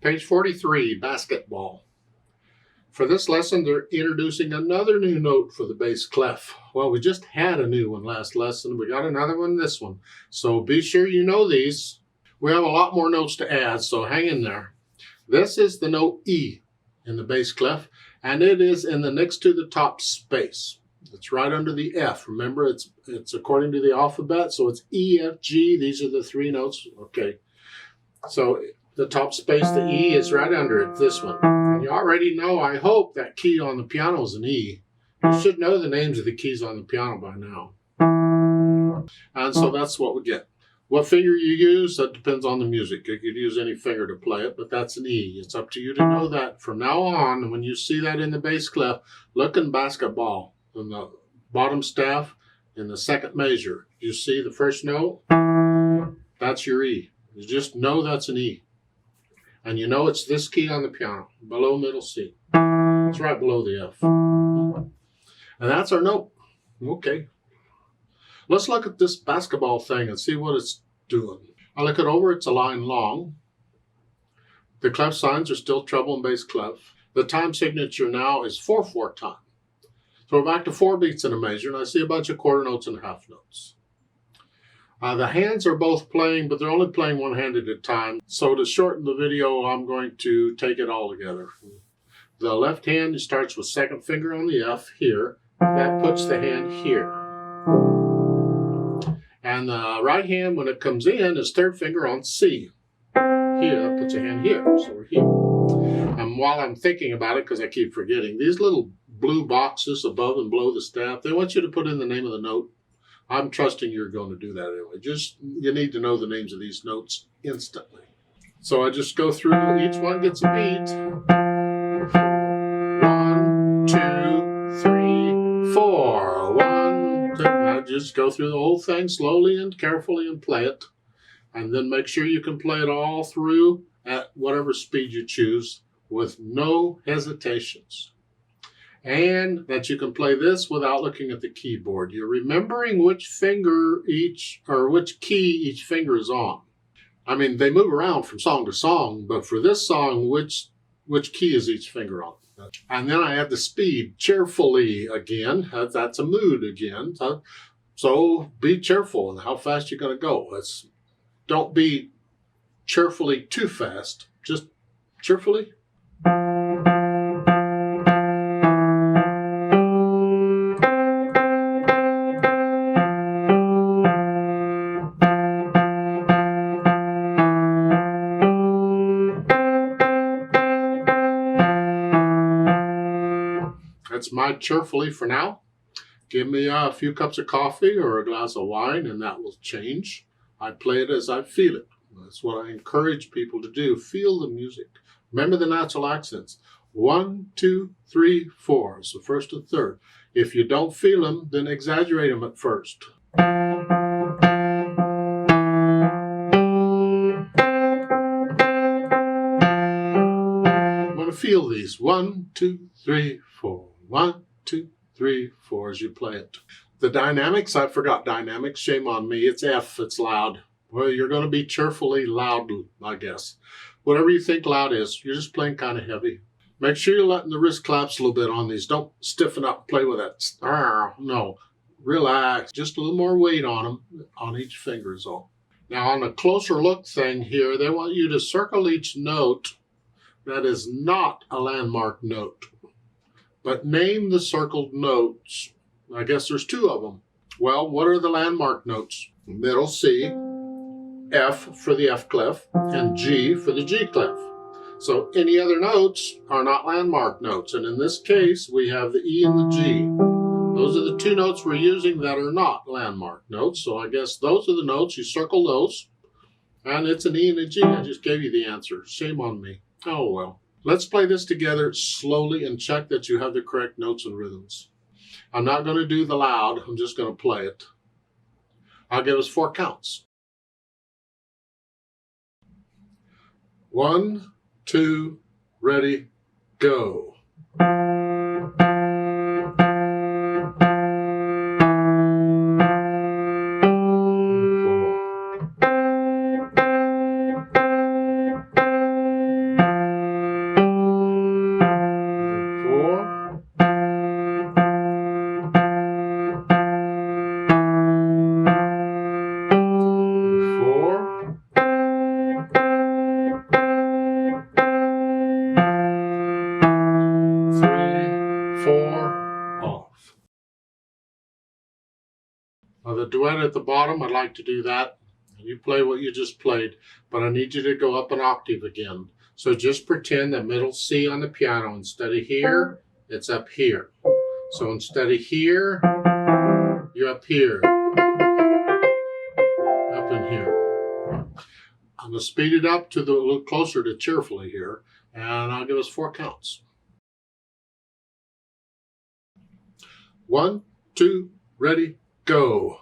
Page 43, basketball. For this lesson, they're introducing another new note for the bass clef. Well, we just had a new one last lesson. We got another one this one. So be sure you know these. We have a lot more notes to add, so hang in there. This is the note E in the bass clef, and it is in the next to the top space. It's right under the F. Remember, it's according to the alphabet, so it's E, F, G. These are the three notes. Okay. So the top space, the E, is right under it, this one. And you already know, I hope, that key on the piano is an E. You should know the names of the keys on the piano by now. And so that's what we get. What finger you use, that depends on the music. You could use any finger to play it, but that's an E. It's up to you to know that. From now on, when you see that in the bass clef, look in basketball. On the bottom staff, in the second measure, you see the first note? That's your E. You just know that's an E. And you know it's this key on the piano, below middle C. It's right below the F. And that's our note. Okay. Let's look at this basketball thing and see what it's doing. I look it over, it's a line long. The clef signs are still treble and bass clef. The time signature now is 4/4 time. So we're back to 4 beats in a measure, and I see a bunch of quarter notes and half notes. The hands are both playing, but they're only playing one hand at a time. So to shorten the video, I'm going to take it all together. The left hand starts with second finger on the F here. That puts the hand here. And the right hand, when it comes in, is third finger on C. Here, that puts a hand here. So we're here. And while I'm thinking about it, because I keep forgetting, these little blue boxes above and below the staff, they want you to put in the name of the note. I'm trusting you're going to do that anyway. Just, you need to know the names of these notes instantly. So I just go through, each one gets a beat. 1, 2, 3, 4. 1, 2. Now just go through the whole thing slowly and carefully and play it. And then make sure you can play it all through at whatever speed you choose with no hesitations. And that you can play this without looking at the keyboard. You're remembering which finger each, or which key each finger is on. I mean, they move around from song to song, but for this song, which key is each finger on? And then I add the speed, cheerfully again. That's a mood again. So be cheerful in how fast you're going to go. Don't be cheerfully too fast, just cheerfully. That's my cheerfully for now. Give me a few cups of coffee or a glass of wine and that will change. I play it as I feel it. That's what I encourage people to do. Feel the music. Remember the natural accents. 1, 2, 3, 4. So first and third. If you don't feel them, then exaggerate them at first. I'm going to feel these. 1, 2, 3, 4. 1, 2, 3, 4 as you play it. The dynamics, I forgot dynamics. Shame on me. It's F. It's loud. Well, you're going to be cheerfully loud, I guess. Whatever you think loud is, you're just playing kind of heavy. Make sure you're letting the wrist collapse a little bit on these. Don't stiffen up and play with that. No. Relax. Just a little more weight on them, on each finger is all. Now, on a closer look thing here, they want you to circle each note that is not a landmark note. But name the circled notes. I guess there's 2 of them. Well, what are the landmark notes? Middle C, F for the F clef, and G for the G clef. So any other notes are not landmark notes. And in this case, we have the E and the G. Those are the 2 notes we're using that are not landmark notes. So I guess those are the notes. You circle those. And it's an E and a G. I just gave you the answer. Shame on me. Oh, well. Let's play this together slowly and check that you have the correct notes and rhythms. I'm not going to do the loud. I'm just going to play it. I'll give us 4 counts. 1, 2, ready, go. the duet at the bottom, I'd like to do that. You play what you just played, but I need you to go up an octave again. So just pretend that middle C on the piano, instead of here, it's up here. So instead of here, you're up here. Up in here. I'm going to speed it up to a little closer to cheerfully here, and I'll give us 4 counts. 1, 2, ready, go.